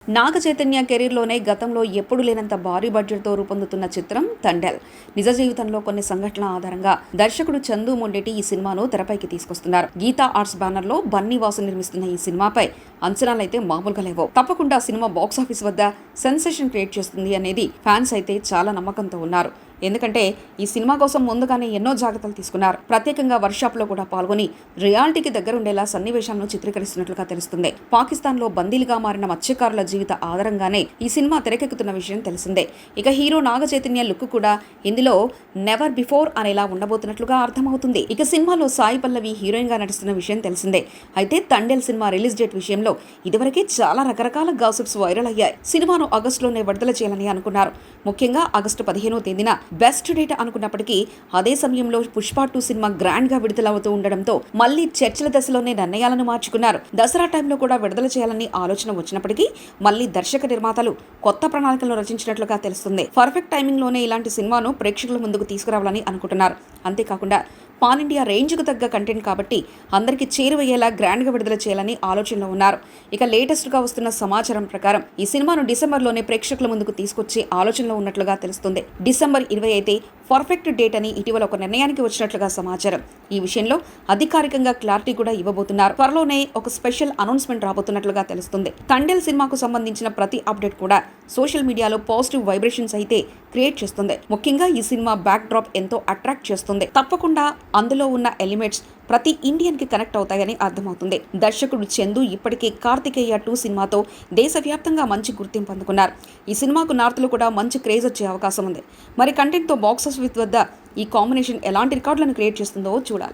నాగ చైతన్య కెరీర్లోనే గతంలో ఎప్పుడు లేనంత భారీ బడ్జెట్తో రూపొందుతున్న చిత్రం తండెల్. నిజ జీవితంలో కొన్ని సంఘటనల ఆధారంగా దర్శకుడు చందు మొండెటి ఈ సినిమాను తెరపైకి తీసుకొస్తున్నారు. గీతా ఆర్ట్స్ బ్యానర్లో బన్నీ వాసు నిర్మిస్తున్న ఈ సినిమాపై అంచనాలైతే మామూలుగా లేవు. తప్పకుండా సినిమా బాక్సాఫీస్ వద్ద సెన్సేషన్ క్రియేట్ చేస్తుంది అనేది ఫ్యాన్స్ అయితే చాలా నమ్మకంతో ఉన్నారు. ఎందుకంటే ఈ సినిమా కోసం ముందుగానే ఎన్నో జాగ్రత్తలు తీసుకున్నారు. ప్రత్యేకంగా వర్క్షాప్లో కూడా పాల్గొని రియాలిటీకి దగ్గరుండేలా సన్నివేశాలను చిత్రీకరిస్తున్నట్లుగా తెలుస్తుంది. పాకిస్తాన్లో బందీలుగా మారిన మత్స్యకారుల జీవిత ఆధారంగానే ఈ సినిమా తెరకెక్కుతున్న విషయం తెలిసిందే. ఇక హీరో నాగ చైతన్య లుక్ కూడా ఇందులో నెవర్ బిఫోర్ అనేలా ఉండబోతున్నట్లుగా అర్థమవుతుంది. ఇక సినిమాలో సాయి పల్లవి హీరోయిన్ గా నటిస్తున్న విషయం తెలిసిందే. అయితే తండెల్ సినిమా రిలీజ్ డేట్ విషయంలో ఇదివరకే చాలా రకరకాల గాసిప్స్ వైరల్ అయ్యాయి. సినిమాను ఆగస్టులోనే విడుదల చేయాలని అనుకున్నారు. ముఖ్యంగా ఆగస్టు 15వ తేదీన బెస్ట్ డేట్ అనుకున్నప్పటికీ అదే సమయంలో పుష్ప 2 సినిమా గ్రాండ్ గా విడుదలవుతూ ఉండడంతో మళ్లీ చర్చల దశలోనే నిర్ణయాలను మార్చుకున్నారు. దసరా టైంలో కూడా విడుదల చేయాలని ఆలోచన వచ్చినప్పటికీ మళ్లీ దర్శక నిర్మాతలు కొత్త ప్రణాళికలను రచించినట్లుగా తెలుస్తుంది. పర్ఫెక్ట్ టైమింగ్ లోనే ఇలాంటి సినిమాను ప్రేక్షకుల ముందుకు తీసుకురావాలని అనుకుంటున్నారు. అంతేకాకుండా పాన్ ఇండియా రేంజ్కు తగ్గ కంటెంట్ కాబట్టి అందరికీ చేరువయ్యేలా గ్రాండ్గా విడుదల చేయాలని ఆలోచనలో ఉన్నారు. ఇక లేటెస్ట్గా వస్తున్న సమాచారం ప్రకారం ఈ సినిమాను డిసెంబర్లోనే ప్రేక్షకుల ముందుకు తీసుకొచ్చే ఆలోచనలో ఉన్నట్లుగా తెలుస్తుంది. డిసెంబర్ 20 అయితే పర్ఫెక్ట్ డేట్ అని ఇటీవల ఒక నిర్ణయానికి వచ్చినట్లుగా సమాచారం. ఈ విషయంలో అధికారికంగా క్లారిటీ కూడా ఇవ్వబోతున్నారు. త్వరలోనే ఒక స్పెషల్ అనౌన్స్మెంట్ రాబోతున్నట్లుగా తెలుస్తుంది. తండెల్ సినిమాకు సంబంధించిన ప్రతి అప్డేట్ కూడా సోషల్ మీడియాలో పాజిటివ్ వైబ్రేషన్స్ అయితే క్రియేట్ చేస్తుంది. ముఖ్యంగా ఈ సినిమా బ్యాక్ డ్రాప్ ఎంతో అట్రాక్ట్ చేస్తుంది. తప్పకుండా అందులో ఉన్న ఎలిమెంట్స్ ప్రతి ఇండియన్ కి కనెక్ట్ అవుతాయని అర్థమవుతుంది. దర్శకుడు చందు ఇప్పటికే కార్తికేయ 2 సినిమాతో దేశవ్యాప్తంగా మంచి గుర్తింపు అందుకున్నారు. ఈ సినిమాకు నార్త్ లో కూడా మంచి క్రేజ్ వచ్చే అవకాశం ఉంది. మరి కంటెంట్ తో బాక్స్ ఆఫీస్ వద్ద ఈ కాంబినేషన్ ఎలాంటి రికార్డులను క్రియేట్ చేస్తుందో చూడాలి.